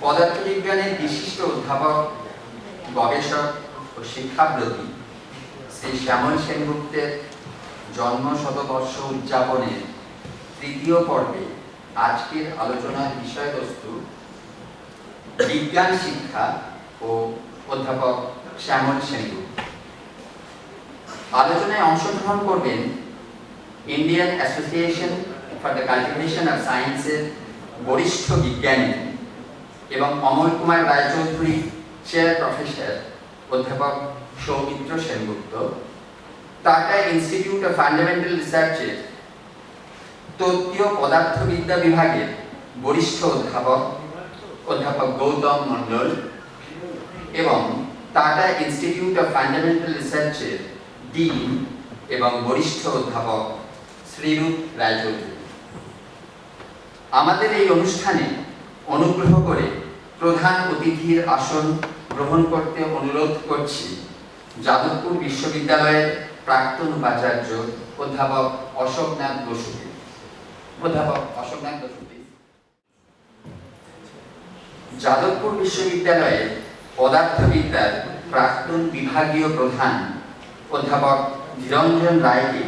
পদার্থবিজ্ঞানের বিশিষ্ট অধ্যাপক, গবেষক ও শিক্ষাব্রতী শ্রী শ্যামল সেনগুপ্তের জন্ম শতবর্ষ উদযাপনের তৃতীয় পর্বে আজকের আলোচনার বিষয়বস্তু বিজ্ঞান শিক্ষা ও অধ্যাপক শ্যামল সেনগুপ্ত। আলোচনায় অংশগ্রহণ করবেন Indian association for the cultivation of সায়েন্সের বরিষ্ঠ বিজ্ঞানী এবং অমল কুমার রায়চৌধুরী চেয়ার প্রফেসর অধ্যাপক Soumitra Sengupta, tata institute of fundamental রিসার্চের তত্ত্বীয় পদার্থবিদ্যা বিভাগের বরিষ্ঠ অধ্যাপক গৌতম মণ্ডল এবং টাটা ইনস্টিটিউট অফ ফান্ডামেন্টাল রিসার্চের ডিন এবং বরিষ্ঠ অধ্যাপক শ্রীরূপ রায়চৌধুরী। আমাদের এই অনুষ্ঠানে অনুগ্রহ করে প্রধান অতিথির আসন গ্রহণ করতে অনুরোধ করছি যাদবপুর বিশ্ববিদ্যালয়ের প্রাক্তন উপাচার্য অধ্যাপক অশোকনাথ বসুকে। যাদবপুর বিশ্ববিদ্যালয়ের পদার্থবিদ্যার প্রাক্তন বিভাগীয় প্রধান অধ্যাপক ধীরঞ্জন রায়কে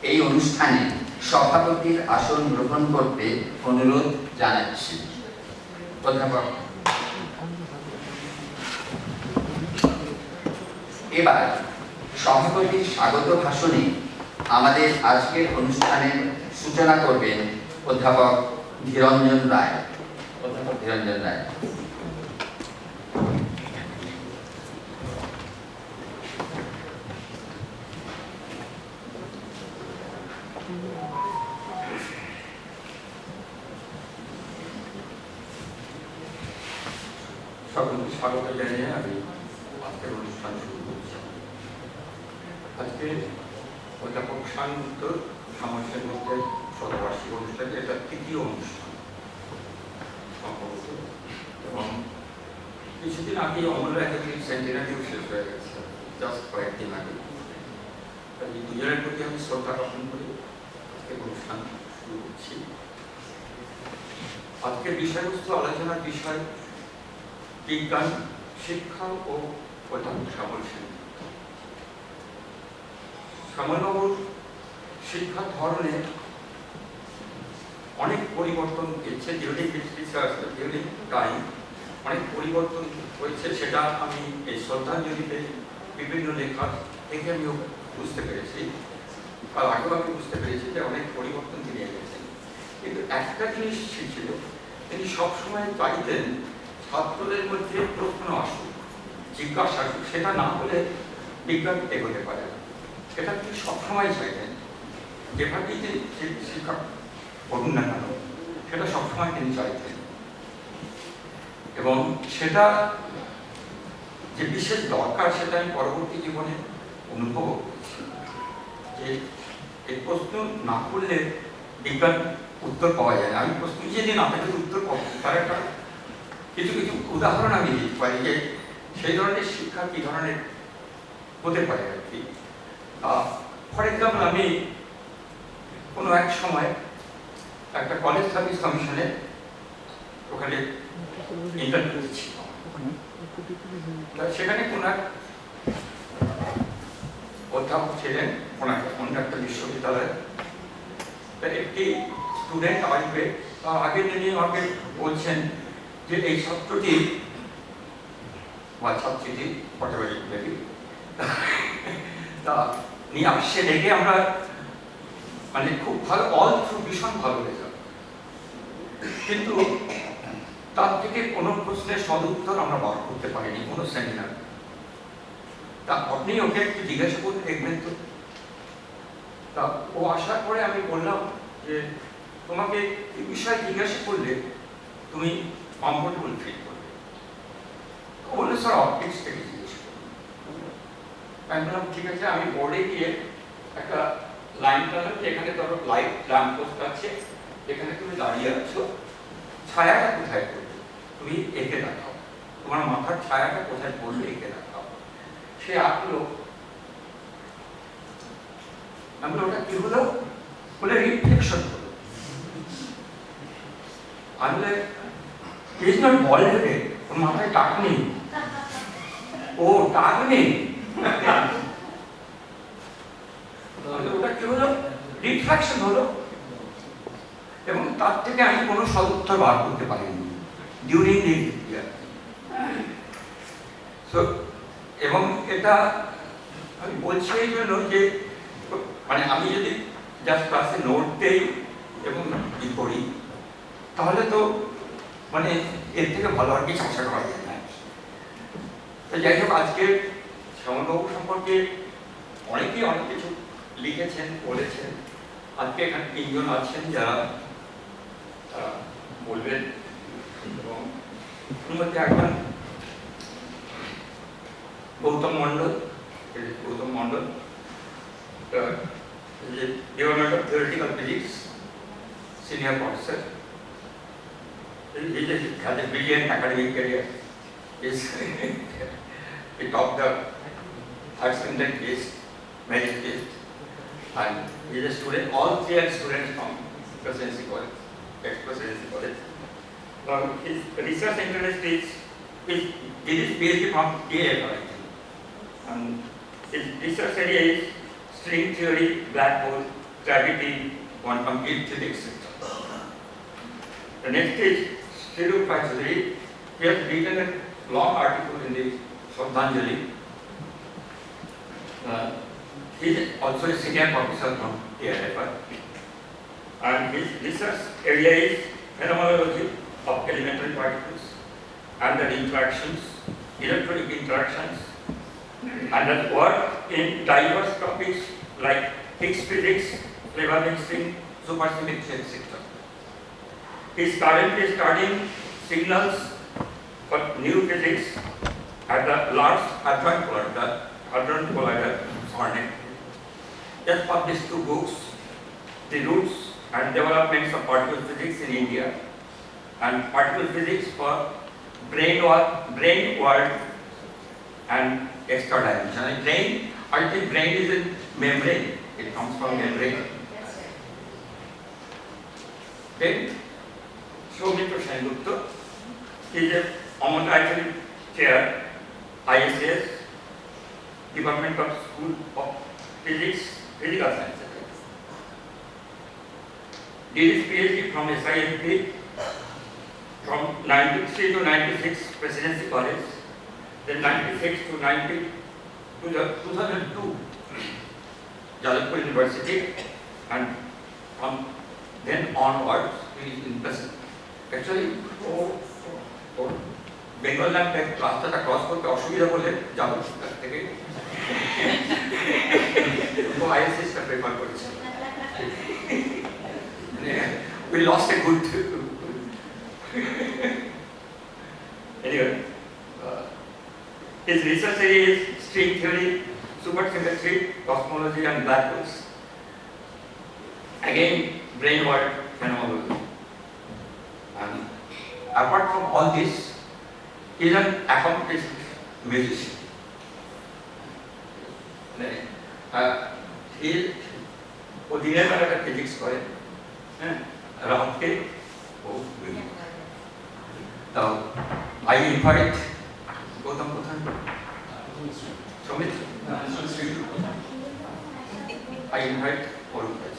এই অনুষ্ঠানে সভাপতির আসন গ্রহণ করতে অনুরোধ জানাচ্ছি। অধ্যাপক। এবার সভাপতির স্বাগত ভাষণে আমাদের আজকের অনুষ্ঠানের সূচনা করবেন অধ্যাপক ধীরঞ্জন রায়। অধ্যাপক ধীরঞ্জন রায়। সকলকে স্বাগত জানিয়ে আমি আজকের অনুষ্ঠান শুরু করছি। আজকে অধ্যাপক শ্যামল সেনগুপ্তের শতবার্ষিক অনুষ্ঠানে এটা তৃতীয় অনুষ্ঠান সম্ভবত, এবং কিছুদিন আগে Raychaudhuri সেন্টেনারিও শেষ হয়ে গেছে, জাস্ট কয়েকদিন আগে। এই দুজনের প্রতি আমি শ্রদ্ধা জ্ঞাপন করে আজকের অনুষ্ঠান শুরু করছি। আজকের বিষয়বস্তু আলোচনার বিষয় বিজ্ঞান শিক্ষা ও অধ্যাপক শ্যামল সেনগুপ্ত। শ্যামলবাবুর শিক্ষার ধরনে অনেক পরিবর্তন হয়েছে, ডিউরিং টাইম অনেক পরিবর্তন হয়েছে। সেটা আমি এই শ্রদ্ধাঞ্জলিতে বিভিন্ন লেখা থেকে আমিও বুঝতে পেরেছি, আর আগেও আমি বুঝতে পেরেছি যে অনেক পরিবর্তন তিনি এনেছেন। কিন্তু একটা জিনিস ছিল, তিনি সবসময় চাইতেন ছাত্রদের মধ্যে প্রশ্ন আসুক, জিজ্ঞাসা আসুক, সেটা না হলে বিজ্ঞান এগোতে পারে না। সেটা তিনি সবসময় চাইতেন। যেভাবেই যে শিক্ষা করুন না কেন, সেটা সবসময় তিনি চাইতেন। এবং সেটা যে বিশেষ দরকার, সেটা আমি পরবর্তী জীবনে অনুভব করেছি যে এই প্রশ্ন না করলে বিজ্ঞান উত্তর পাওয়া যায় না। আমি প্রশ্ন যদি না থাকে উত্তর পাবো, তার একটা কিছু কিছু উদাহরণ আমি দিতে পারি যে সেই ধরনের শিক্ষা কি ধরনের হতে পারে আর কি। ফর এক্সাম্পল, আমি কোনো এক সময় একটা কলেজ সার্ভিস কমিশনে ওখানে ইন্টারভিউ ছিল। সেখানে কোনো এক অধ্যাপক ছিলেন, ওনাকে অন্য একটা বিশ্ববিদ্যালয়ে। একটি স্টুডেন্ট আসবে, আগে তিনি আমাকে বলছেন যে এই ছাত্রটি বা ছাত্রীটি তা নিয়ে আসছে, দেখে আমরা মানে খুব ভালো, অল থ্রু ভীষণ ভালো রেজাল্ট, কিন্তু তার থেকে কোনো প্রশ্নের সদুত্তর আমরা বার করতে পারিনি কোনো সেমিনার। তা আপনি ওকে একটু জিজ্ঞাসা করতে দেখবেন তো। তা ও আসার পরে আমি বললাম যে তোমাকে এই বিষয়ে জিজ্ঞাসা করলে তুমি কমফোর্টেবল ফিল করবে। ও বললো স্যার অপটিক্স থেকে জিজ্ঞেস করবো। আমি বললাম ঠিক আছে, আমি বোর্ডে গিয়ে একটা লাইন টানলাম যে এখানে ধরো লাইট ল্যাম্প পোস্ট আছে, এখানে তুমি দাঁড়িয়ে আছো, ছায়াটা কোথায় পড়বে তুমি এঁকে দেখাও, তোমার মাথার ছায়াটা কোথায় পড়বে এঁকে দেখাও। সে আঁকলো। আমি ওটা কি হলো বলে রিফ্লেকশন হলো। আমি he is not bald headed, ওর মাথায় টাক নেই, ও টাক নেই। ওটা কি হলো? রিফ্রাকশন হলো, এবং তার থেকে আমি কোনো সদুত্তর বার করতে পারিনি ডিউরিং দিস ইয়ার। সো এবং এটা আমি বলছি এই জন্য যে মানে আমি যদি জাস্ট ক্লাসে নোট দেই এবং ই করি তাহলে তো মানে এর থেকে ভালো আর কিছু আশা করা যায় না। তো যাই হোক, আজকে শ্যামলবাবু সম্পর্কে অনেকেই অনেক কিছু লিখেছেন, বলেছেন। আজকে এখানে তিনজন আছেন যারা বলবেন, এবং ওর মধ্যে একজন Gautam Mondal, Department of Theoretical Physics, senior professor. He has a brilliant academic career. He topped the higher secondary test, merit test, and he is a student. All three are students from Presidency College, ex-Presidency College. Now his research interest is PhD from TFI, and his research area is string theory, black hole, gravity, quantum field physics. The next is Sreerup. He has written a long article in the Shraddhanjali. He is also a senior professor from TFI, and his research area is phenomenology of elementary particles and their interactions, electronic interactions, and has worked in diverse topics like Higgs physics, flavor mixing, supersymmetry, etc. He is currently studying signals for new physics at the Large Hadron Collider, CERN. He has published 2 books, The Roots and Developments of Particle Physics in India, and Particle Physics for Brain World and Extra Dimension. Brain, I think brain is a membrane. It comes from membrane. Then Soumitra Sengupta is a honorary chair, ISS, Department of School of Physics, Physical Sciences. Did his PhD from SIMP from 93 to 96 Presidency College, then 96 to 2002 Jalapur University, and from then onwards he is in Basu. Actually, Bengal language রাস্তাটা cross করতে অসুবিধা বলে যাবো থেকে তো আইএসএসটা prefer করেছে। We lost a good anyway. His research area is string theory, supersymmetry, cosmology, and black holes. Again, brain world phenomenology. And apart from all this, he is an accomplished musician. He ও দিনের বেলাটা physics করে, হ্যাঁ, রাতকে ও তো I invite Goutam Saumitra. I invite all of us.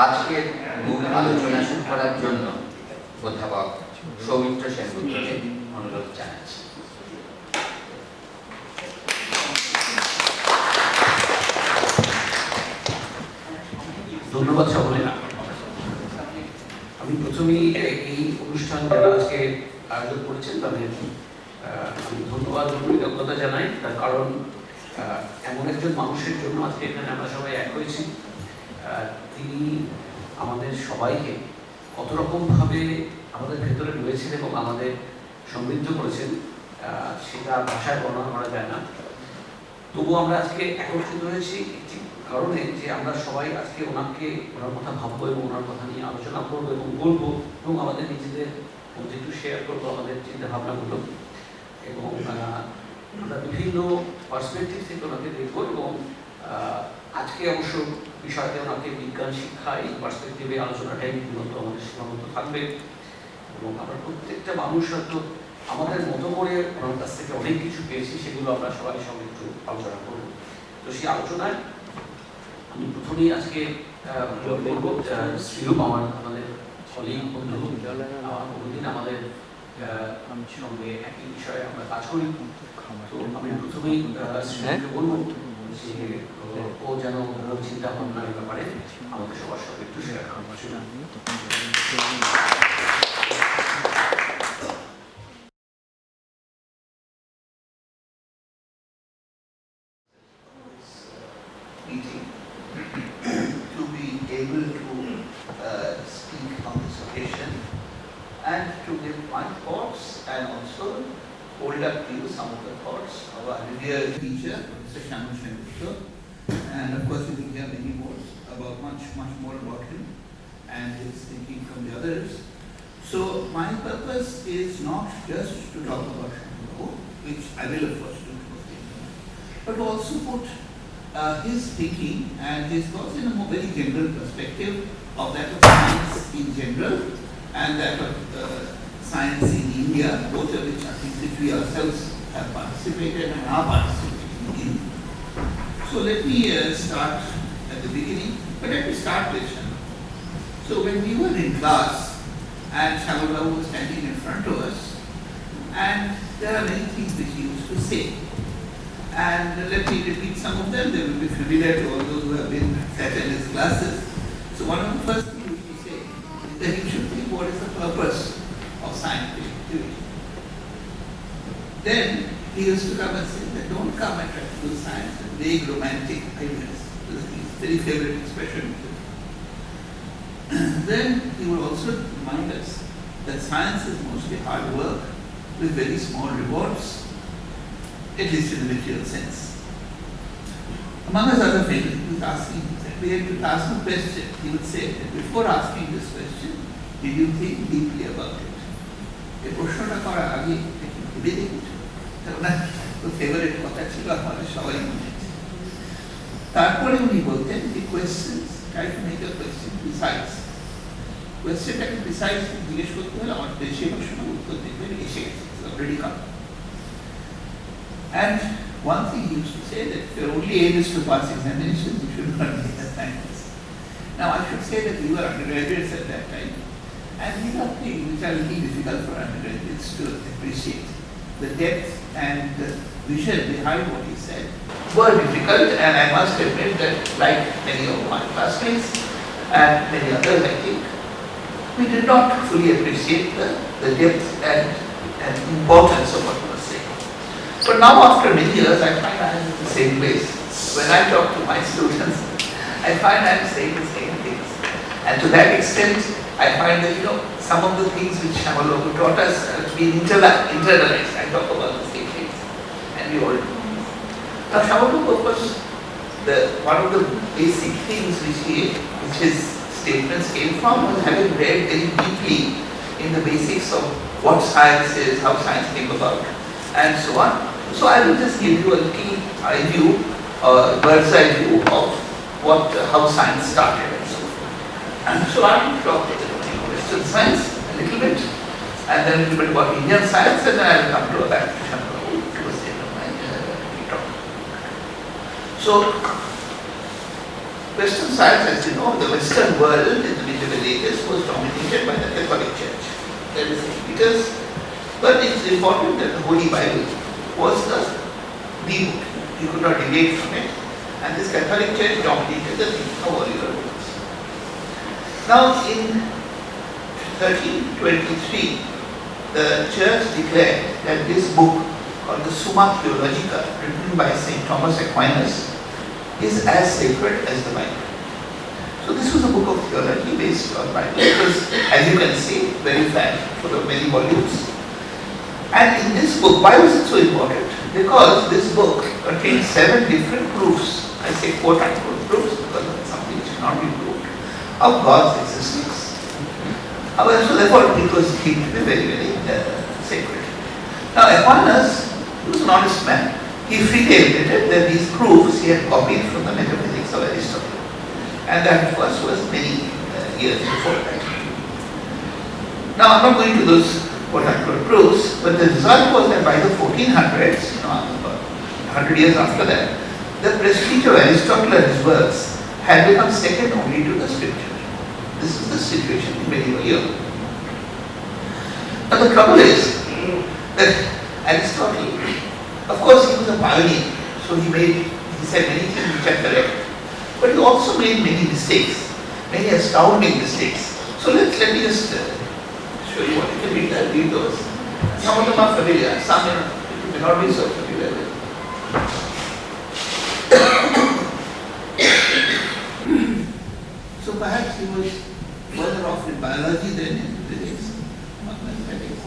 আজকের মূল আলোচনা শুরু করার জন্য অধ্যাপক সৌমিত্র সেনগুপ্তকে অনুরোধ জানাচ্ছি। ধন্যবাদ সকলে। আমি প্রথমেই এই অনুষ্ঠান যারা আজকে আয়োজন করেছেন তাদের আমি ধন্যবাদ ও কৃতজ্ঞতা জানাই। তার কারণ এমন একজন মানুষের জন্য আজকে এখানে আমরা সবাই এক হয়েছি। তিনি আমাদের সবাইকে কত রকমভাবে আমাদের ভেতরে রয়েছেন এবং আমাদের সমৃদ্ধ করেছেন সেটা ভাষায় বর্ণনা করা যায় না। তবুও আমরা আজকে একত্রিত হয়েছি একটি কারণে, যে আমরা সবাই আজকে ওনার কথা ভাববো এবং ওনার কথা নিয়ে আলোচনা করবো এবং বলবো এবং আমাদের নিজেদের মধ্যে একটু শেয়ার করবো আমাদের চিন্তা ভাবনাগুলো, এবং আমরা বিভিন্ন পার্সপেক্টিভ থেকে ওনাকে দেখবো। এবং আজকে অবশ্য বিষয়তে ওনাকে বিজ্ঞান শিক্ষা এই পার্সপেক্টিভে আলোচনাটাই মূলত আমাদের সীমাবদ্ধ থাকবে, এবং আমরা প্রত্যেকটা মানুষ হয়তো আমাদের মতো করে ওনার কাছ থেকে অনেক কিছু পেয়েছি, সেগুলো আমরা সবাই সঙ্গে একটু আলোচনা করব। তো সেই আলোচনায় আমি প্রথমেই আজকে বলবো শ্রীরূপ আমাদের কলিগ বন্ধু, বহুদিন আমাদের সঙ্গে একই বিষয়ে আমরা কাজ করি। তো আমি প্রথমেই শ্রীরূপকে বলবো যে ও যেন চিন্তা ভাবনার ব্যাপারে আমাদের সবার সঙ্গে একটু শেয়ার করেন। Meeting to be able to speak on this occasion and to give my thoughts and also hold up to you some of the thoughts of our revered teacher, Mr. Shyamal Sengupta, and of course you will hear many more about much more about him and his thinking from the others. So my purpose is not just to talk about Shyamal, which I will of course do, but also put his thinking and his thoughts in a more very general perspective of that of science in general and that of science in India, both of which are things which we ourselves have participated and are participating in. So let me start at the beginning, but let me start with Shyamal. So when we were in class and Shyamal was standing in front of us, and there are many things which he used to say. And let me repeat some of them. They will be familiar to all those who have been sat in his classes. So one of the first things he say is that you should think what is the purpose of scientific activity. Then he used to come and say that don't come and try to do science with vague romantic ideas. This is his very favorite expression. Then he would also remind us that science is mostly hard work with very small rewards, at least in the material sense. Among his other things, he was asking, we had to ask him a question. He would say that before asking this question, did you think deeply about it? এই প্রশ্নটা করার আগে ভেবে দেখেছো? ওনার তো favourite কথা ছিল, আমাদের সবাই মনে আছে। তারপরে উনি বলতেন যে questions, try to make a question precise. কোয়েশ্চেনটাকে প্রিসাইজ জিজ্ঞেস করতে হলে আমার বেশিরভাগ সময় উত্তর দেখবেন এসে গেছে, already come. And one thing he used to say that if your only aim is to pass examinations, you should not be a scientist. Now I should say that we were undergraduates at that time, and these are things which are really difficult for undergraduates to appreciate. The depth and the vision behind what he said were difficult, and I must admit that like many of my classmates and many others, I think, we did not fully appreciate the depth and importance of what he was saying. But now after many years, I find I am in the same place. When I talk to my students, I find I am saying the same things. And to that extent, I find that, some of the things which Shyamal taught us have been internalized. I talk about the same things. And we all do. Now Shyamal, of course, one of the basic things which his statements came from was having read very deeply in the basics of what science is, how science came about, and so on. So I will just give you a key eye view, bird's eye view of how science started and so forth. And so I will talk about Western science a little bit, and then a little bit about Indian science, and then I will come to back to Shyamal towards the end of my talk. So Western science, as you know, the Western world in the medieval ages was dominated by the Catholic Church. That is because, but it's important that the Holy Bible was the book. You could not deviate from it, and this Catholic Church dominated the thinking of earlier books. Now, in 1323, the Church declared that this book, called the Summa Theologica, written by St. Thomas Aquinas, is as sacred as the Bible. So this was a book of theology based on Bible. It was, as you can see, very fat, full of many volumes. And in this book, why was it so important? Because this book contains 7 different proofs. I say quote-unquote proofs because it's something which cannot be proved, of God's existence. However, so therefore it was deemed to be very, very sacred. Now Aquinas, who was an honest man, he freely admitted that these proofs he had copied from the metaphysics of Aristotle. And that of course was many years before that. Now I'm not going to those quote-unquote proofs, but the result was that by the 1400s, about 100 years after that, the prestige of Aristotle and his works had become second only to the scripture. This is the situation in medieval Europe. Now the trouble is that Aristotle, of course he was a pioneer, so he said many things which are correct, but he also made many mistakes, many astounding mistakes. So let me just show you what you can read. Read those. Some of them are familiar, some you may not be so familiar with. So perhaps he was further off in biology than in physics, mathematics.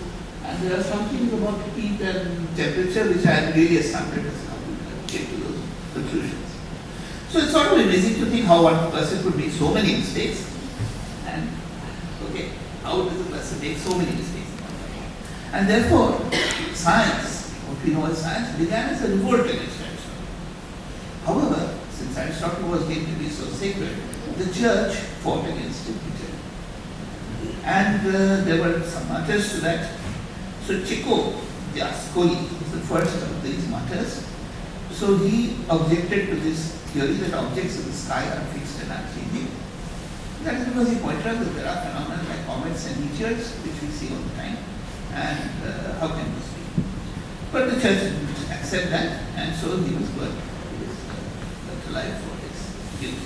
And there are some things about heat and temperature which I am really astounded as how we came to those conclusions. So it's sort of amazing to think how one person could make so many mistakes. And how does a person make so many mistakes? And therefore, science, what we know as science, began as a revolt against Aristotle. However, since Aristotle was deemed to be so sacred, the church fought against it. And there were some martyrs to that. So Chico, the Ascoli, was the first of these martyrs. So he objected to this theory that objects in the sky are fixed and unchanging. That is because he pointed out that there are phenomena like comets and meteors, which we see all the time. And how can this be? But the church didn't accept that, and so he was burnt. He was burnt alive for his guilt.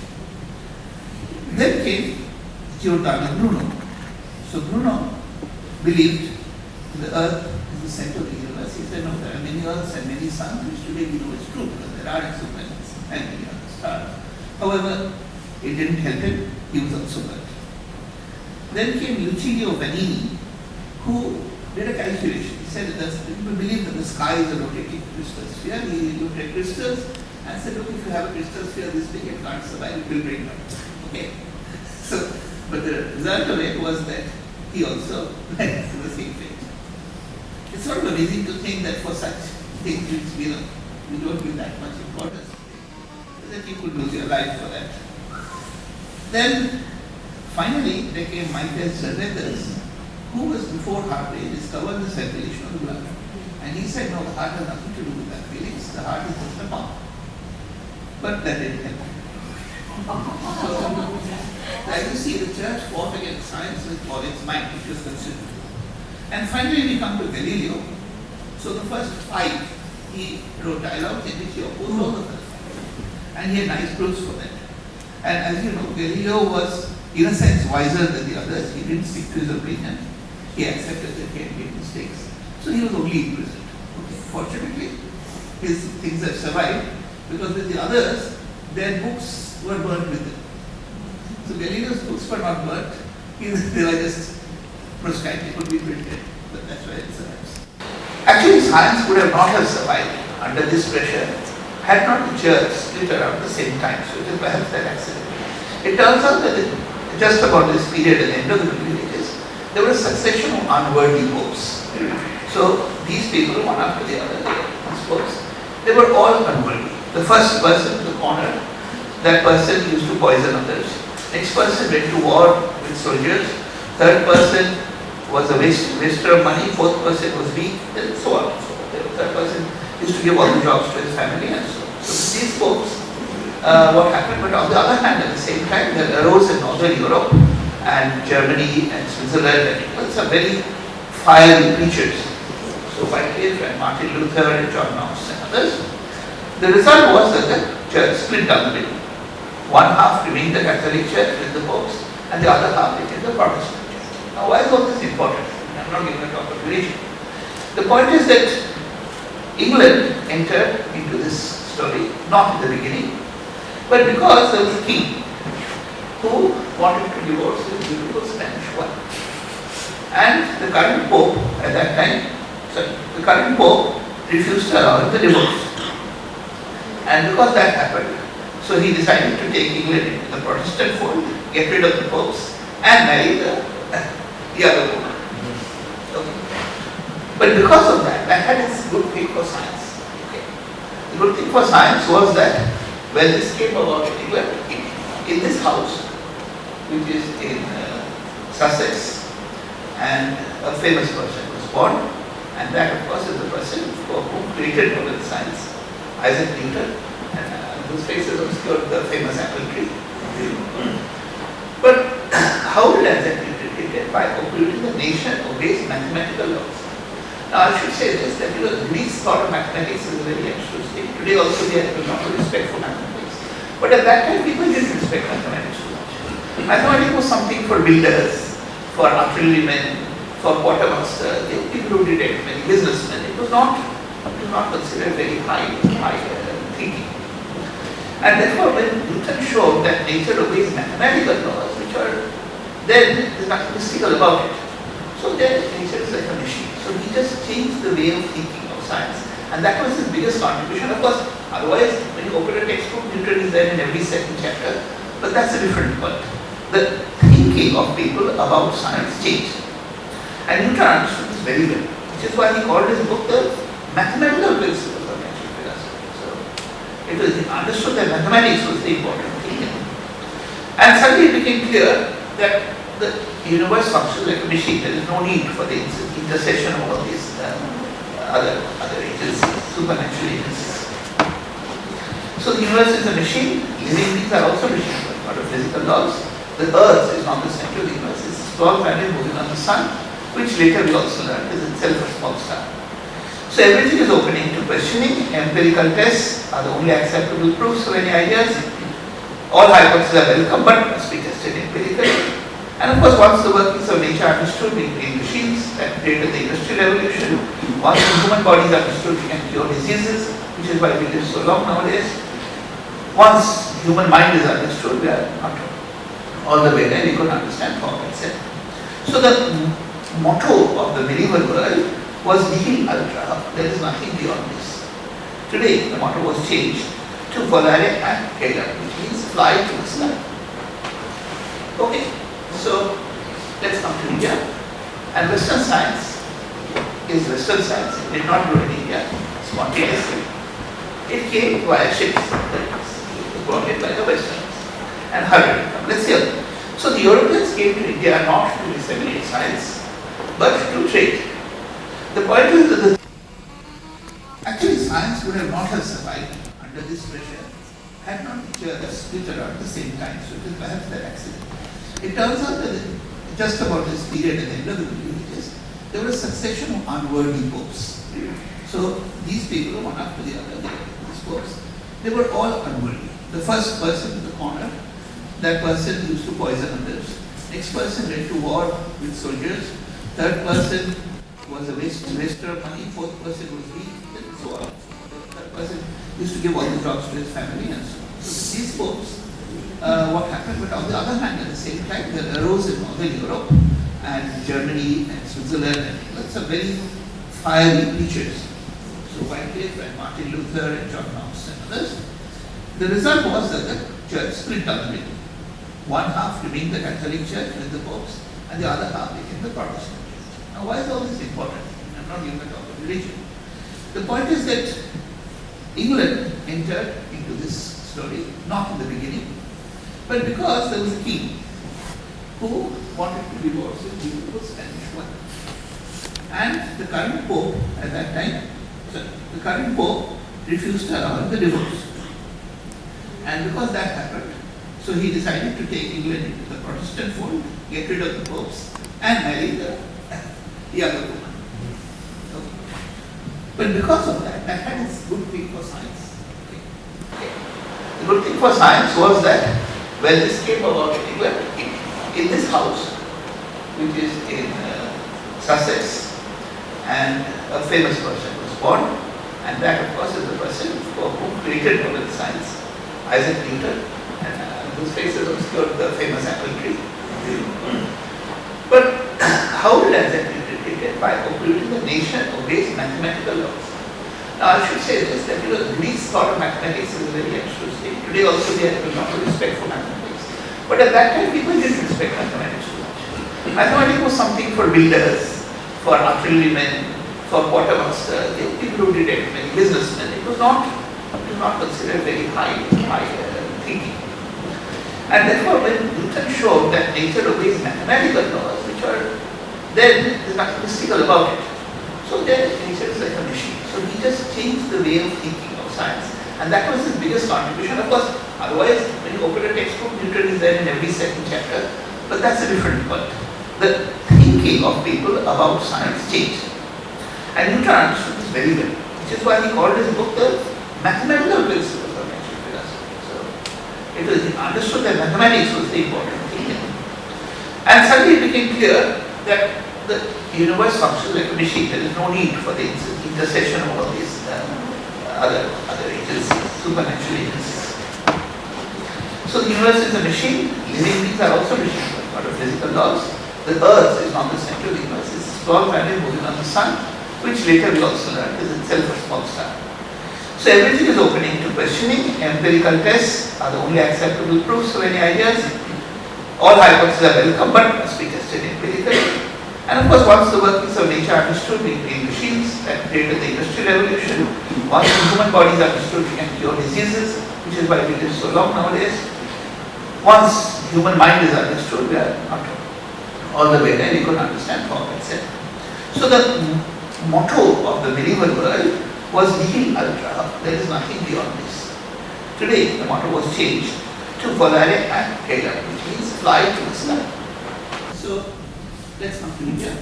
Then came Giordano Bruno. So Bruno believed the earth is the center of the universe. He said, no, there are many earths and many suns, which today we know is true, because there are exoplanets and many other stars. However, it didn't help him. He was also burnt. Then came Lucidio Vanini, who did a calculation. He said that people believe that the sky is a rotating crystal sphere. He looked at crystals and said, look, if you have a crystal sphere this big, it can't survive, it will break down. Okay? So, but the result of it was that he also went through the same fate. It's sort of amazing to think that for such things which we don't give that much importance, that you could lose your life for that. Then, finally, there came Michael Cervetus, who was before Harvey discovered the circulation of the blood. And he said, no, the heart has nothing to do with that feelings, the heart is just a pump. But that didn't help. So, as you see, the church fought against science with all its might, which was considerable. And finally, we come to Galileo. So, the first 5, he wrote dialogues in which he opposed all the first 5. And he had nice proofs for that. And as you know, Galileo was, in a sense, wiser than the others. He didn't stick to his opinion. He accepted that he had made mistakes. So he was only imprisoned. Okay. Fortunately, his things have survived, because with the others, their books were burnt with them. So Galileo's books were not burnt. They were just proscribed. They could be printed. But that's why it survives. Actually, science would have not have survived under this pressure had not the church split around the same time. So it is perhaps that accident. It turns out that just about this period at the end of the Middle Ages, there was a succession of unworthy popes. So these people, one after the other, these popes, they were all unworthy. The first person to the corner, that person used to poison others. Next person went to war with soldiers. Third person was a waster of money. Fourth person was weak, and so on and so on. The third person used to give all the jobs to his family and so on. So these popes, what happened? But on the other hand, at the same time, there arose in Northern Europe and Germany and Switzerland and some very fiery preachers. So Wycliffe and Martin Luther and John Knox and others. The result was that the church split down the middle. One half remained the Catholic Church with the popes, and the other half became the Protestant Church. Now, why is all this important? I'm not giving a talk of religion. The point is that England entered into this story, not in the beginning, but because there was a king who wanted to divorce his beautiful Spanish wife. And the current Pope at that time, the current Pope refused to allow the divorce. And because that happened, so he decided to take England into the Protestant fold, get rid of the popes, and marry the the other woman. Okay. But because of that, that had its good thing for science. Okay. The good thing for science was that when this came about in England, in this house, which is in Sussex, and a famous person was born, and that of course is the person who created modern science, Isaac Newton, and whose face is obscured the famous apple tree. But how did Isaac Newton did it? By concluding the nation obeys mathematical laws. Now I should say this, that Greeks thought of mathematics as a very abstruse thing. Today also they have a lot of respect for mathematics. But at that time people didn't respect mathematics too much. Mathematics was something for builders, for artillerymen, for quartermaster, people who did it, many businessmen. It was not considered very high thinking. And therefore when Newton showed that nature obeys mathematical laws, which are, then there's nothing mystical about it. So then nature is like a machine. So he just changed the way of thinking of science. And that was his biggest contribution. Of course, otherwise when you open a textbook, Newton is there in every second chapter. But that's a different point. The thinking of people about science changed. And Newton understood this very well, which is why he called his book the Mathematical Principles of Natural Philosophy. So it was understood that mathematics was the important thing. And suddenly it became clear that the universe functions like a machine. There is no need for the intercession of all these other agencies, supernatural agencies. So the universe is a machine. Living beings are also machines, but not of physical laws. The earth is not the center of the universe. It's a small planet moving on the sun, which later we also learned is itself a small star. So everything is opening to questioning. Empirical tests are the only acceptable proofs of any ideas. All hypotheses are welcome, but must be tested empirically. And of course, once the workings of nature are understood, we create machines that created the industrial revolution. Once the human body is understood, we can cure diseases, which is why we live so long nowadays. Once human mind is understood, we are not all the way there, we could understand thought, etc. So the motto of the medieval world was nihil ultra, there is nothing beyond this. Today, the motto was changed to volare ad caelum, which means fly to the sky. Okay, so let's come to India. And Western science is Western science. It did not grow in India spontaneously. It came via ships. It was brought in by the Westerners and hurried it. Let's hear. So the Europeans came to India not to disseminate science, but to trade. The point is that actually science would have not have survived under this pressure had not split around at the same time. So it is perhaps that accident. It turns out that just about this period at the end of the Middle Ages, there was a succession of unworthy popes. So these people, one after the other, these popes, they were all unworthy. The first person in the corner, that person used to poison others. Next person went to war with soldiers. Third person was a waster of money. Fourth person was weak, and so on. Third person used to give all the jobs to his family and so on. So these popes, what happened? But on the other hand, at the same time, there arose in Northern Europe and Germany and Switzerland and lots of very fiery preachers. So Wycliffe and Martin Luther and John Knox and others. The result was that the church split down the middle. One half remained the Catholic Church with the popes, and the other half became the Protestant Church. Now, why is all this important? I'm not even talking about religion. The point is that England entered into this story not in the beginning, but because there was a king who wanted to divorce his beautiful Spanish wife. And the current pope at that time, the current pope refused to allow the divorce. And because that happened, so he decided to take England into the Protestant fold, get rid of the popes, and marry the younger woman. Okay. But because of that, that had its good thing for science. Okay. The good thing for science was that when this came about in England, in this house, which is in Sussex, and a famous person was born, and that of course is the person who created modern science, Isaac Newton, and whose face is obscured the famous apple tree. But how did Isaac Newton did it? By concluding the nation obeys mathematical laws. Now I should say this, that Greeks thought of mathematics as a very abstruse thing. Today also they have a lot of respect for mathematics. But at that time people didn't respect mathematics too much. Mathematics was something for builders, for artillerymen, for quartermasters, people who did it, many businessmen. It was not considered very high thinking. And therefore, when Newton showed that nature obeys mathematical laws, which are then there's nothing mystical about it. So then nature is like a machine. So he just changed the way of thinking of science. And that was his biggest contribution. Of course, otherwise, when you open a textbook, Newton is there in every second chapter. But that's a different point. The thinking of people about science changed. And Newton understood this very well, which is why he called his book the Mathematical Principles of Natural Philosophy. So it was he understood that mathematics was the important thing. And suddenly it became clear that the universe functions like a machine. There is no need for the intercession of all these other agencies, supernatural agencies. So the universe is a machine. Living beings are also machines, but not of physical laws. The earth is not the center of the universe. It's a small planet moving on the sun, which later we also learned is itself a small star. So everything is opening to questioning. Empirical tests are the only acceptable proofs of any ideas. All hypotheses are welcome, but must be tested empirically. And of course, once the workings of nature are understood, we create machines that created the industrial revolution. Once the human body is understood, we can cure diseases, which is why we live so long nowadays. Once human mind is understood, we are not all the way there, we could understand form, etc. So the motto of the medieval world was nihil ultra, there is nothing beyond this. Today, the motto was changed to volare and caelum, which means fly to the sky. So, let's come to India.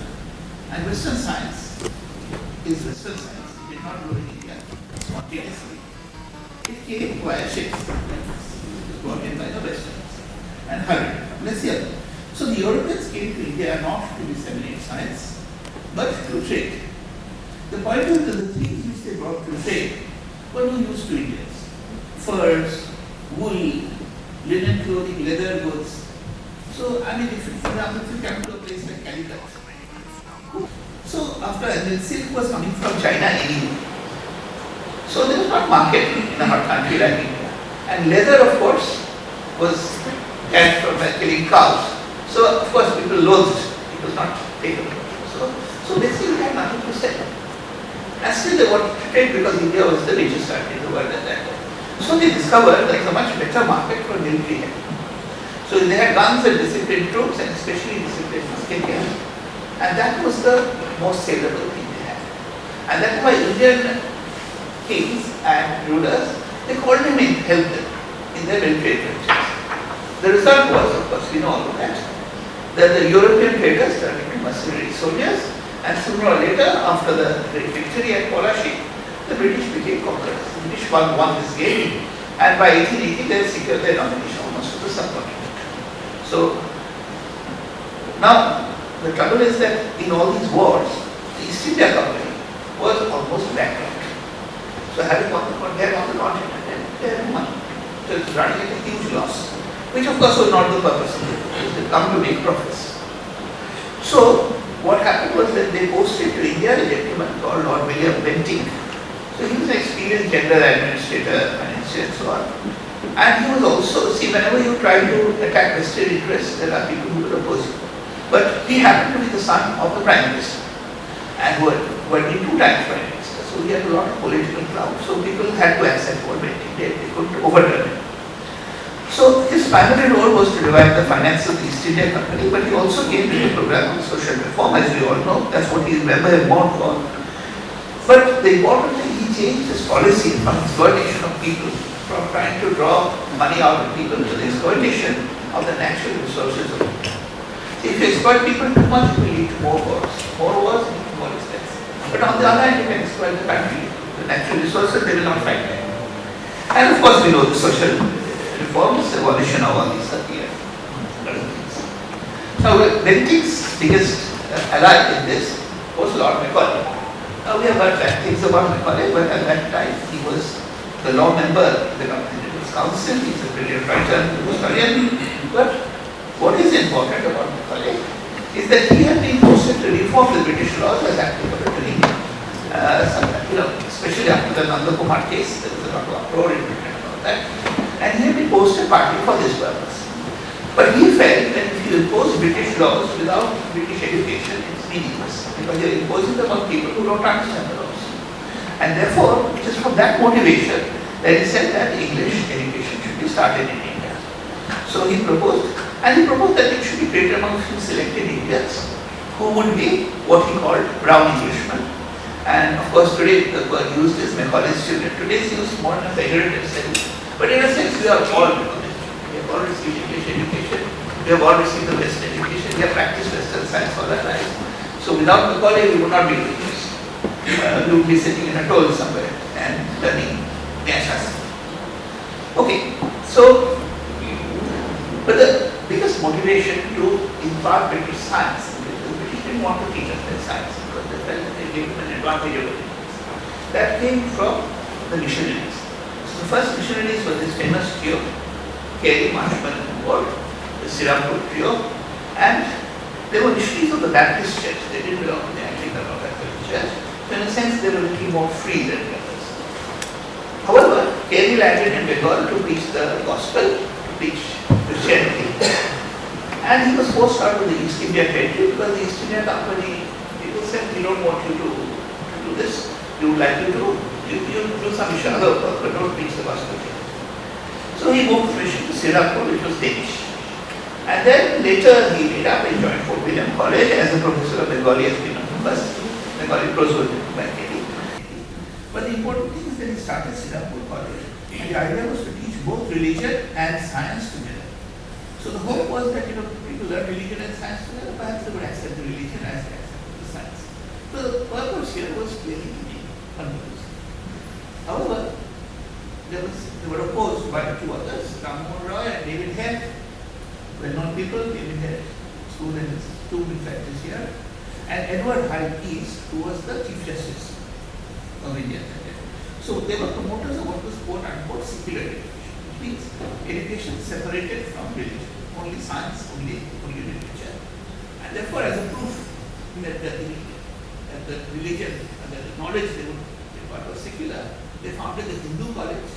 And Western science is Western science. It did not grow in India spontaneously. It came via Shakespeare. It was brought in by the Westerns and hurried from Lycia. So the Europeans came to India not to disseminate science, but to trade. The point is that the things which they brought to trade were no use to Indians. Furs, wool, linen clothing, leather goods. So, I mean, for example, if you come to a place like Calicut. So, and then silk was coming from China anyway. So, there was not market in a hot country like India. And leather, of course, was gathered from killing cows. So, of course, people loathed it. It was not taken. So basically, we had nothing to sell. And still they wanted to trade because India was the richest country in the world at that time. So they discovered there is a much better market for military help. So they had guns and disciplined troops, and especially disciplined musketeers. And that was the most saleable thing they had. And that's why Indian kings and rulers, they called them in, helped them in their military adventures. The result was, of course, we know all of that the European traders turned into mercenary soldiers, and sooner or later, after the great victory at Polashi, the British became conquerors. The British won this game, and by 1880 they had secured their domination almost to the subcontinent. So, now, the trouble is that in all these wars, the East India Company was almost bankrupt. So, having won the continent, they had no money. So, it's running at a huge loss, which of course was not the purpose of it. They come to make profits. So, what happened was that they posted to India a gentleman called Lord William Bentinck. So, he was an experienced general administrator, financier, and so on. And he was also, see, whenever you try to attack vested interests, there are people who will oppose you. But he happened to be the son of the Prime Minister, and who had been 2 times Prime Minister. So, he had a lot of political clout. So, people had to accept what Bentinck did. They couldn't overturn him. So his primary role was to revive the finance of the East India Company, but he also came to the program on social reform, as we all know. That's what we remember him more for. But the important thing, he changed his policy from exploitation of people, from trying to draw money out of people to the exploitation of the natural resources of people. See, if you exploit people too much, it will lead to more wars. More wars lead to more expense. But on the other hand, you can exploit the country, the natural resources, they will not fight back. And of course, we know the social reforms, evolution of all these 30 years. Now, Bentinck's biggest ally in this was Lord Macaulay. Now, we have heard bad things about Macaulay, but at that time he was the law member in the Continental Council. He's a brilliant writer and historian. But what is important about Macaulay is that he had been posted to reform the British laws as applicable to India. Especially after the Nanda Kumar case, there was a lot of uproar in Britain about that. And he had been posted partly for this purpose. But he felt that if you impose British laws without British education, it's meaningless, because you're imposing them on people who don't understand the laws. And therefore, it is from that motivation that he said that English education should be started in India. So he proposed that it should be created among a few selected Indians who would be what he called brown Englishmen. And of course today the word used is Macaulay's children. Today is used more in a pejorative sense. But in a sense we are all Macaulay's. We have all received English education, we have all received the Western education, we have practiced Western science all our lives. So without Macaulay we would not be doing this. We would be sitting in a toll somewhere and learning Nyashas. Okay, so but the biggest motivation to impart British science, the British didn't want to teach us their science because they felt that they gave them an advantage over it. That came from the missionaries. So the first missionaries were this famous trio, Carey, Marshman and Ward, the Sreerup trio, and they were missionaries of the Baptist church. They didn't belong to the Anglican or Catholic church. So in a sense they were a little more free than the others. However, Carey landed in Bengal to preach the gospel, to preach Christianity. And he was forced out of the East India Territory because the East India Company people said, we don't want you to do this. We would like you to do some other work, but don't preach the gospel here. So he moved mission to Sreerup, which was Danish. And then later he made up and joined Fort William College as a professor of Bengali, as we know, first Bengali prose was written by Carey. But the important thing is that he started Sreerup College. And the idea was to teach both religion and science together. So the hope was that people learn religion and science together, perhaps they would accept the religion as they accept the science. So the purpose here was clearly to be confused. However, they were opposed by two others, Rammohn Roy and David Hare, well-known people. David Hare, student is two in practice here, and Edward Hyde East, who was the Chief Justice of India. So they were promoters of what was quote-unquote secular education, which means education separated from religion, only science, only literature. And therefore, as a proof that the religion and the knowledge they would impart was secular, they founded the Hindu college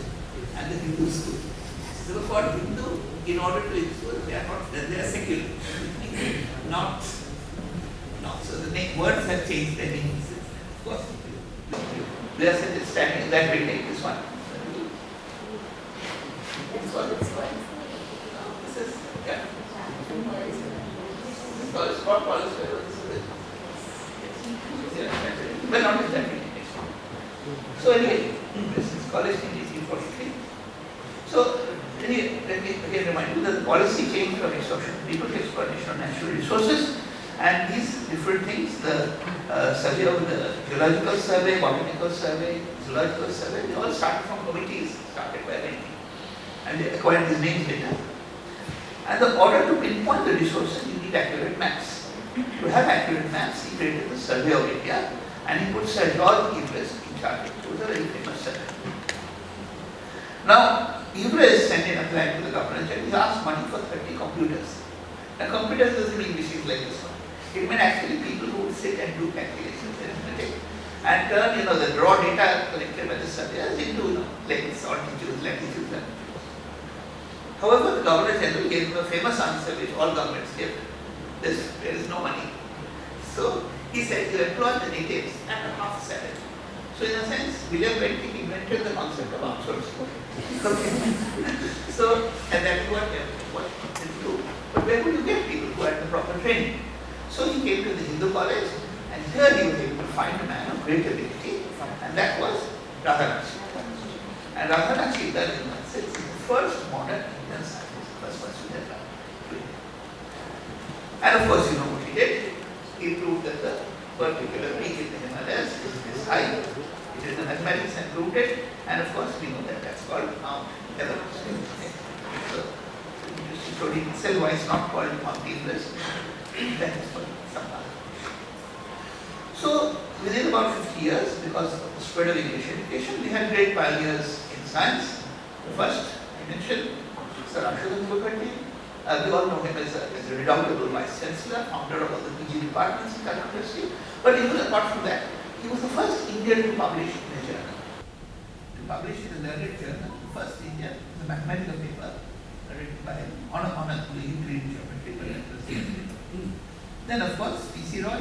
and the Hindu school. They were called Hindu in order to ensure they are secular, not. So the words have changed their meanings. Of course, they are standing in that building. This one. This is it's called college. Well, not exactly. So anyway, this is college in 1843. So anyway, let me again remind you that the policy changed from extortion of people to exploitation of natural resources, and these different things, the survey of the geological survey, botanical survey, zoological survey, they all started from committees started by Rennie, and they acquired these names later. And in order to pinpoint the resources, you need accurate maps. To have accurate maps, he created the Survey of India, and he put Sir George Everest in charge. It was a very famous survey. Now, Everest sent in a plan to the government and he asked money for 30 computers. Now, computers doesn't mean machines like this one. It meant actually people who would sit and do calculations and turn, the raw data collected by the surveyors into, lengths, altitudes, latitudes, longitudes. However, the Governor General gave him a famous answer which all governments give. There is no money. So he said, you employ the natives at a half salary. So in a sense, William Bentinck invented the concept of outsourcing. So, and that is what he do. But where would you get people who had the proper training? So he came to the Hindu college, and here he was able to find a man of great ability, and that was Radhanachi. And Radhanachi is the first modern Indian scientist, first person that did it. And of course, you know what he did. He proved that the particular peak in the Himalayas is this high. He did the mathematics and proved it, and of course, we know that that's called Mount Everest. So, just to tell why it's not called Mount Everest, that is for some other. So, within about 50 years, because of the spread of English education, we had great pioneers in science. The first, I mentioned, Sir Ashoke Chatterjee. We all know him as a redoubtable vice chancellor, founder of all the PG departments in Calcutta University. But even apart from that, he was the first Indian to publish in a journal. To publish in a learned journal, the first Indian, the mathematical paper, written by on a Euclidean geometry, but that was the end. Then of course P.C. Roy,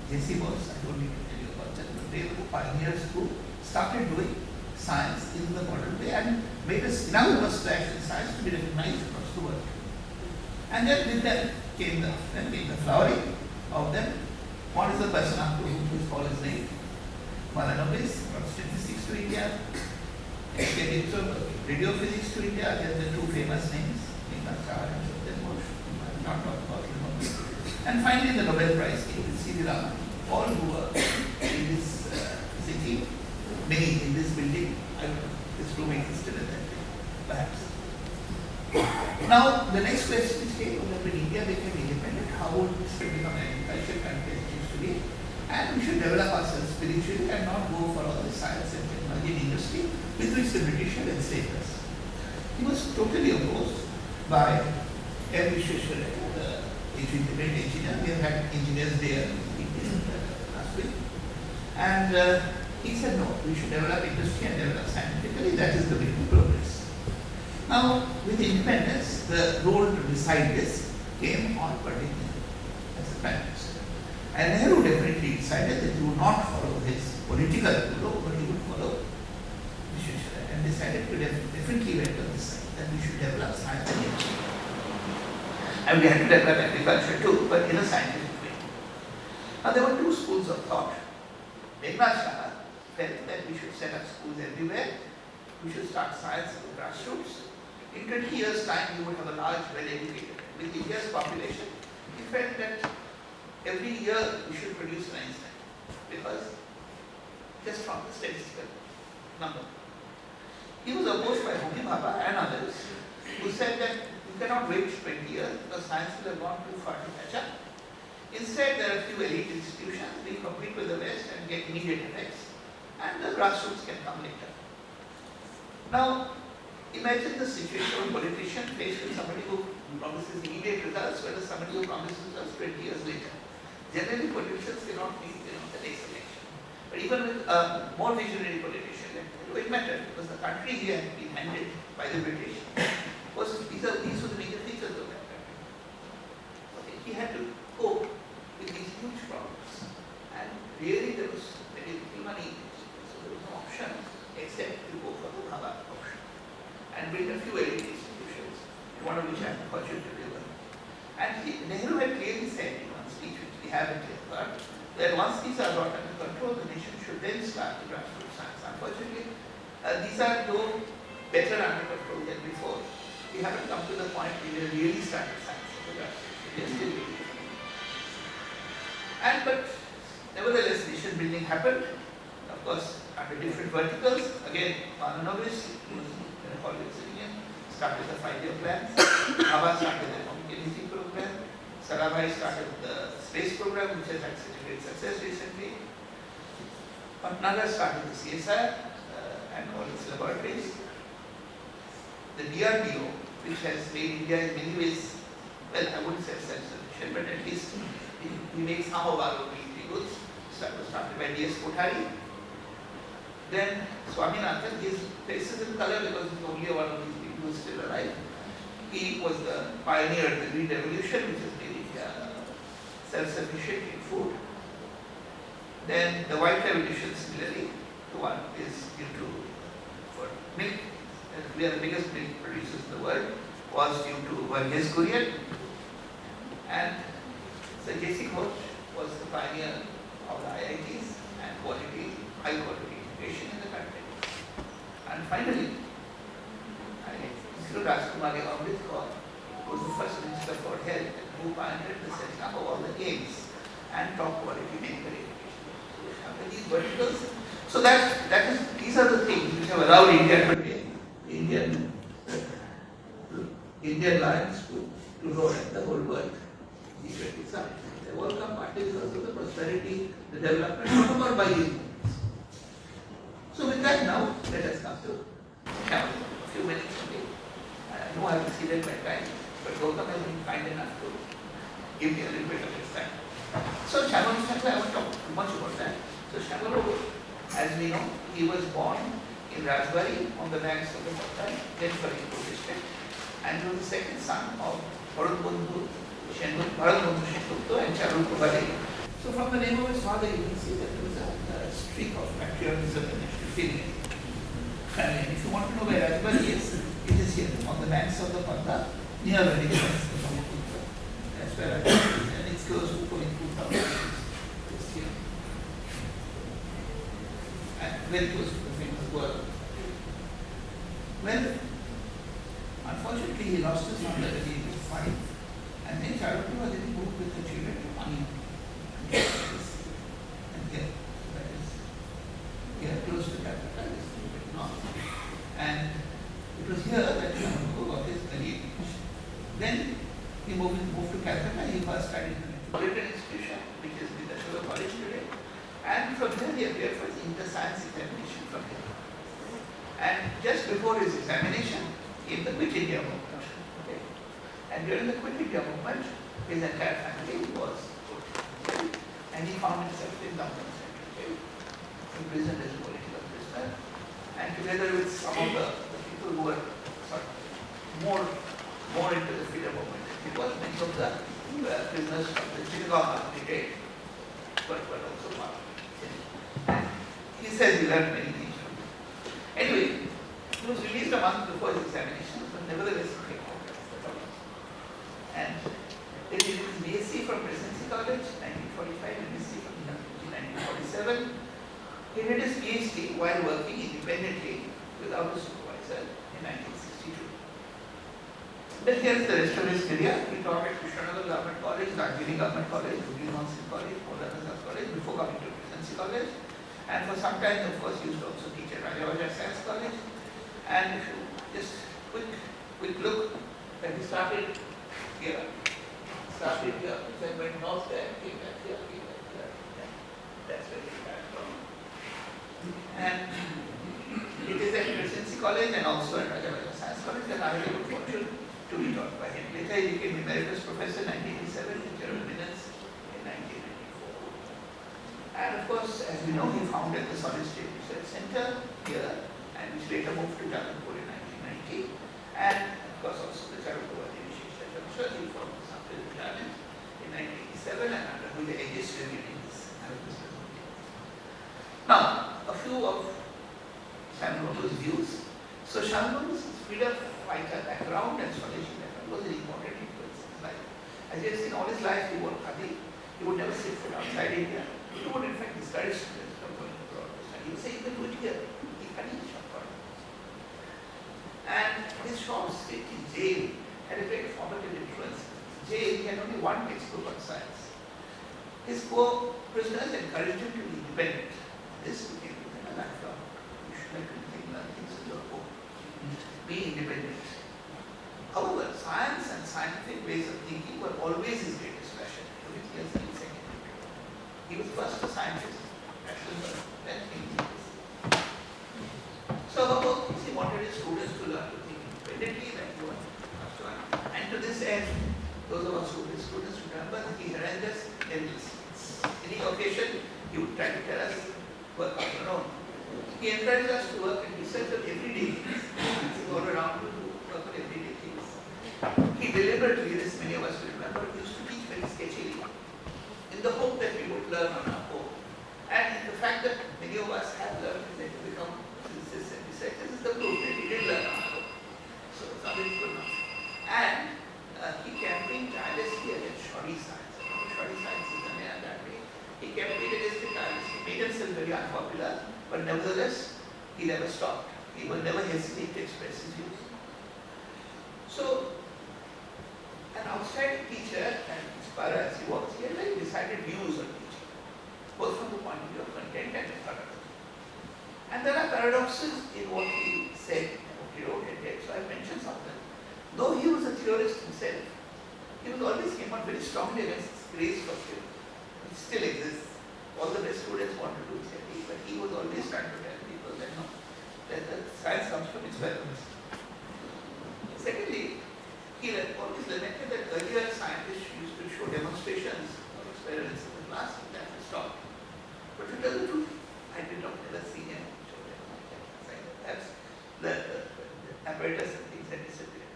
J.C. Bose, I don't need to tell you about that, but they were the pioneers who started doing science in the modern way and made us, now it was actually science to be recognized across the world. And then with them came the flowering of them. One is the person after whom we call his name, Malanobis, brought statistics to India, radio physics to India. There are the two famous names, not talk about him. And finally the Nobel Prize came with C.V. Raman, all who were in this city, many in this building. I don't know, this room existed at that time, perhaps. Now the next question came that when India became independent, how would this become an agricultural country as it used to be? And we should develop ourselves spiritually and not go for all the science and technology industry with which the British had enslaved us. He was totally opposed by M. Vishweshwaraya, the great engineer. We have had engineers there last week. And he said no, we should develop industry and develop scientifically. That is the way to progress. Now, with independence, the role to decide this came on Pandit Nehru as the Prime Minister. And Nehru definitely decided that he would not follow his political guru, but he would follow Vishweshwaraya, and decided to definitely went on this side, that we should develop science and engineering. And we had to develop agriculture too, but in a scientific way. Now, there were two schools of thought. Meghnad Shah felt that we should set up schools everywhere. We should start science at the grassroots. In 20 years' time, we would have a large, well-educated. With India's population, he felt that every year we should produce an Einstein, because just from the statistical number. He was opposed by Homi Bhabha and others, who said that you cannot wait 20 years because science will have gone too far to catch up. Instead, there are a few elite institutions. We compete with the West and get immediate effects, and the grassroots can come later. Now, imagine the situation of a politician faced with somebody who promises immediate results versus somebody who promises results 20 years later. Generally, politicians cannot meet the next election. But even with a more visionary politician, it mattered because the country he had been handed by the British was these were the major features of that country. Okay, he had to cope with these huge problems, and really there was very little money, so there was no option except to go for the Bhabha option and build a few elite institutions, one of which I am fortunate to live in. And Nehru had clearly said in one speech, which we have in clear, that once these are brought under control, the nation should then start the grassroots science. Unfortunately, these are no better under control than before. We haven't come to the point where we really started science at the grassroots. We are still waiting. But nevertheless, nation building happened. Of course, under different verticals. Again, Malanobis, who was in a college civilian, started the 5-year plan. Bhabha started the atomic energy program. Sarabhai started the space program, which has had such a great success recently. Patnagar started the CSIR and all its laboratories. The DRDO, which has made India in many ways, well, I wouldn't say self-sufficient, but at least we make some of our own military goods. That was started by D.S. Kothari. Then Swaminathan, his face is in color because he's only one of these people who is still alive. He was the pioneer of the Green Revolution, which has made India self-sufficient in food. Then the White Revolution, similarly, the one is due to for milk. We are the biggest milk producers in the world, was due to Varghese Kurian. And Sir J.C. Ghosh was the pioneer of the IITs and high quality education in the country. And finally, Sri Rajkumar Ambedkar was the first Minister for Health who pioneered the setting up of all the aims and top quality medical education. So we have these verticals. So these are the things which have allowed India today, Indian lions to roll at the whole world. G20 summit. They all come partly because of the prosperity, the development, not about by these movements. So with that now, let us come to Shyamal. A few minutes only. I know I have exceeded my time, but Goutam has been kind enough to give me a little bit of his time. So Shyamal, I won't talk too much about that. So Shyamal, as we know, he was born in Rajbari on the banks of the Goutam, then Faridpur district. and he was the second son of Bharatbandhu Sengupta and Charukubali. So from the name of his father you can see that there was a streak of patriotism and national feeling. And if you want to know where Rajbari is, it is here on the banks of the Panda, near where it is. That's where Rajbari is, and it's close to Kozhikode. Just here. And very close to the famous world. Well, unfortunately he lost his father at the age of 5, and then Charukubali moved with the children to Pani. And here, that is here close to Calcutta, is a bit north. And it was here that Shyamal got his early education. Then he moved to Calcutta. He first studied in the Metropolitan Institution, which is the Ashoke College today. And from there he appeared for his inter-science examination from here. And just before his examination came the Quit India movement. Okay. And during the Quit India movement, his entire family was put, and he found himself in Goutam Centenary, imprisoned as a political prisoner, and together with some of the people who were sort of more into the freedom movement, it was many of the prisoners from the Dhiranjan brigade, but also part of it. And he says he learned many things from it. Anyway, he was released a month before his examination, but nevertheless he came out of the problem. And then he did his BSc from Presidency College, 1945, and BSc from 1947. He did his PhD while working independently without a supervisor in 1962. Then here is the rest of his career. He taught at Krishnanagar Government College, Darjeeling Government College, Dhiranjan College, Mondal College before coming to Presidency College. And for some time, of course, he used to also teach at Raychaudhuri Science College. And if you just quick look, when he started here, then went north there, came back here, that's where he started from. And it is at Presidency College and also at Raychaudhuri Science College that I had a good fortune to be taught by him. Later he became Emeritus Professor in 1987 and Chair of Eminence in 1994. And of course, as we know, he founded the Solid State Research Center here, and which later moved to Jabalpur in 1990. And of course also the Charukubali Research Center, he formed the Sample Dhiranjan in 1987 and under whose aegis reviewing this. Now, a few of Shyamal's views. So Shyamal's freedom fighter background and scholarship background was an important influence in his life. As you have seen all his life, he wore khadi. He would never sit foot outside India. He would in fact discourage students from going abroad to study. He would say, you can do it here. He studied in short. And his short stint in jail had a very formative influence. In jail, he had only one textbook on science. His co-prisoners encouraged him to be independent. This became a lifelong. You should like to learn things with your own. Be independent. However, science and scientific ways of thinking were always his greatest passion. Everything else came second. He was first a scientist, then thinking. So he wanted his students to learn to think independently, then he wanted us to learn. And to this end, those of us who were his students remember that he harangued us endlessly. Any occasion, he would try to tell us, work on your own. He encouraged us to work in research on everyday things. To go around to work on everyday things. He deliberately, as many of us will remember, used to teach very sketchily, in the hope that we would learn on our own. And the fact that many of us have learned that to become physicists and researchers is the proof that we did learn on our own. So it's not that we could not. And he campaigned tirelessly against shoddy science. Shoddy science is done in that way. He campaigned against it tirelessly, made himself very unpopular, but nevertheless, he never stopped. He would never hesitate to express his views. So, an outstanding teacher, and as far as he was, he had very decided views on teaching, both from the point of view of content and methodology. And there are paradoxes in what he said and what he wrote and did, so I mentioned some of them. Though he was a theorist himself, he was always came out very strongly against this craze for theory, which still exists. All the best students want to do theory, but he was always trying to tell people that no, that the science comes from experiments. Secondly, he always lamented that earlier scientists used to show demonstrations of experiments in the class, and that was stopped. But to tell the truth, I did not ever see him show demonstrations. Perhaps the apparatus and things had disappeared.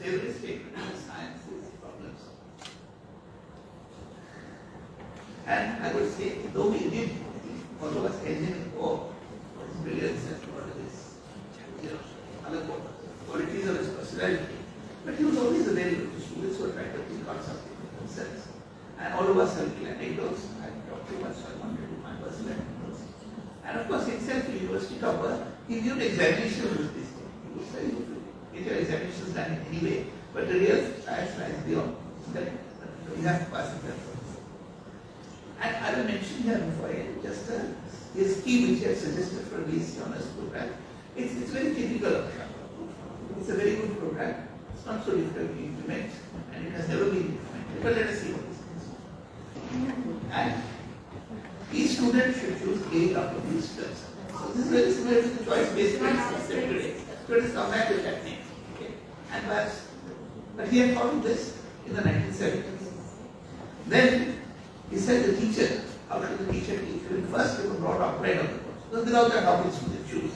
every statement in science is problem solving. And I would say, though we did, all of us engine was brilliance and what is this, other qualities of his personality. But he was always available to students who were trying to think out something for themselves. And all of us have little anecdotes. I talked too much, so I wanted to do my personal anecdotes. And of course, himself, the university topper, he viewed examinations with this thing. He was very good with it. Get your examinations done in any way, but the real science lies beyond. You have to pass it. And I will mention here before I end just his scheme which he had suggested for BSc Honours program. It's very typical of Shyamal. It's a very good program. It's not so difficult to implement, and it has never been implemented. But let us see what this is. And each student should choose 8 out of these 12. So this is very similar to the choice-based system today. Students come back with that name. Okay? And perhaps, but he had found this in the 1970s. Then he said the teacher, how should the teacher teach? He will first give a broad outline of the course. Because without that, how will students choose?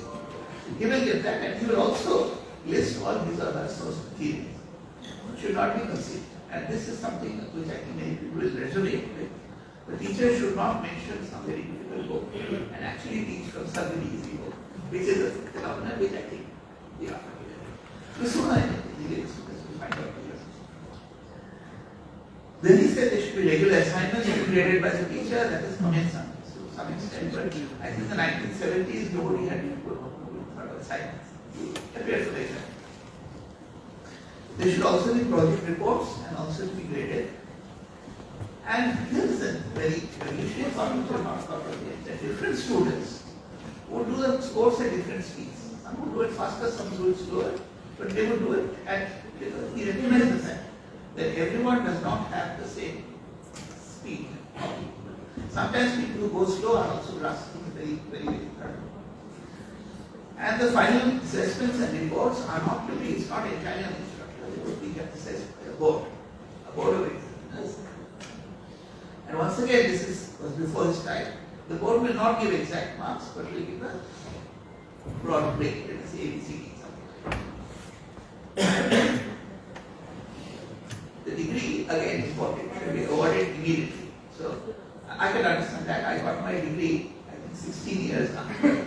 He will get that, and he will also list all his or her source materials. Should not be concealed. And this is something which I think many people will resonate with. The teacher should not mention some very difficult book and actually teach from some very easy book, which is a phenomenon which I think we are familiar with. This one I think students will find out later. Then he said there should be regular assignments to be graded by the teacher, that is commensal to some extent, but I think in the 1970s nobody had been good for assignments. Appears to be exam. There should also be project reports and also to be graded. And here is a very revolutionary thought which I have not thought of yet, that different students would do the course at different speeds. Some would do it faster, some would do it slower, but they would do it at, he recognized the fact that everyone does not have the same speed. Sometimes people who go slow are also grasping very, very, very hard. And the final assessments and reports are not to be, it's not entirely on the instructor, they would be assessed by a board of examiners. And once again, this was before his time. The board will not give exact marks, but will give a broad break, let us say ABCD, something like that. The degree, again, is what it should be awarded immediately. So I can understand that. I got my degree, I think, 16 years after.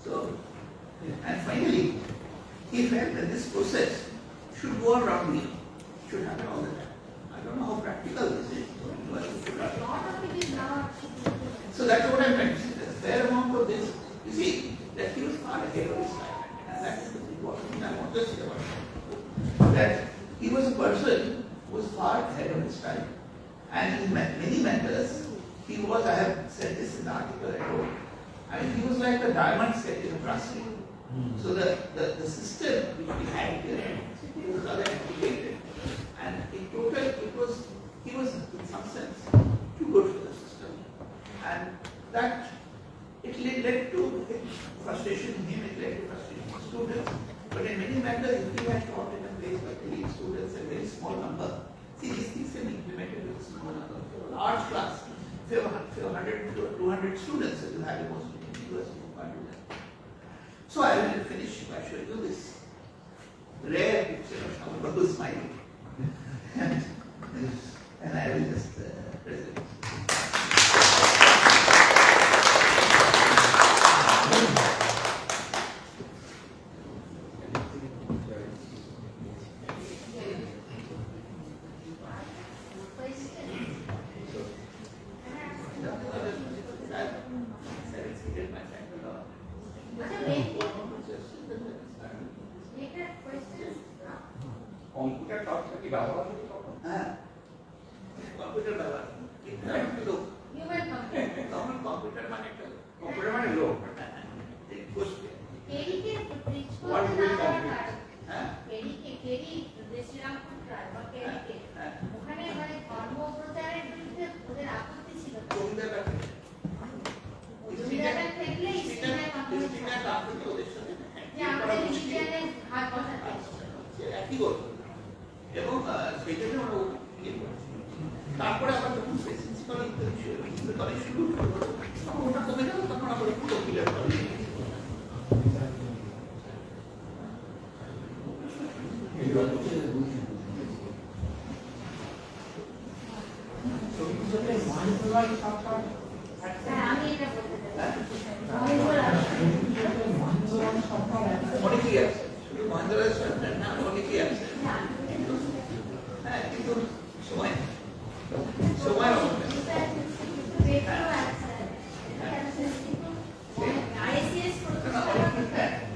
So, and finally, he felt that this process should go around me, should happen all the time. I don't know how practical this is. So that's what I meant. There's a fair amount of this. You see, that he was far ahead of his time. And that is the important thing I want to say about him. That he was a person who was far ahead of his time. And in many matters, he was, I have said this in the article I wrote, I mean, he was like a diamond set in a bracelet. So the system which we had here was rather complicated. And in total, he was in some sense too good for the system. And that, it led to frustration in him, it led to frustration in students. But in many matters, if he had taught in a place where the students a very small number, see, these things can be implemented with a small number. If you have a large class, if you have 100 to 200 students, you have the most university, you can't do that. So I will finish by showing you this rare picture of Shyamal Basu smiling. And I will just present it. Computer টপটা কি ব্যবহার করতে পারবো? হ্যাঁ, computer ব্যবহার লোক তখন computer মানে একটা কম্পিউটার মানে লোক ওখানে মানে ধর্ম প্রচারের বিরুদ্ধে ওদের আপত্তি ছিল এবং সেইটাকে আমরা তারপরে আবার যখন প্রেসিডেন্সি কলেজ শুরু করবো তখন ওটা কমে গেল, তখন আবার একটু ক্লিয়ার করে হ্যাঁ, আমি এটা বলতে চাই। অনেকেই আছে, শুধু মহেন্দ্রের সরকার না, অনেকেই আছে। হ্যাঁ, কিন্তু সময় সময় অভাব নেই।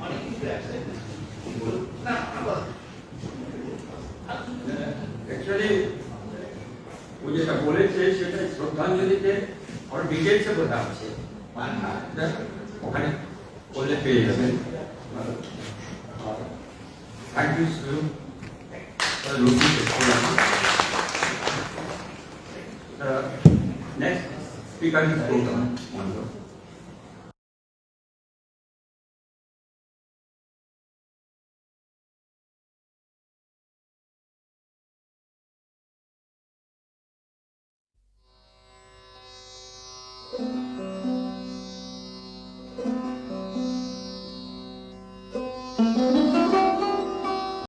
অনেক কিছু আছে। না, আবার অ্যাকচুয়ালি ও যেটা বলেছে সেটা শ্রদ্ধাঞ্জলিতে আমার ডিটেলসে বোঝা আছে ওখানে বললে পেয়ে যাবেন। Thank you next speaker is Goutam Mondal. Thank you.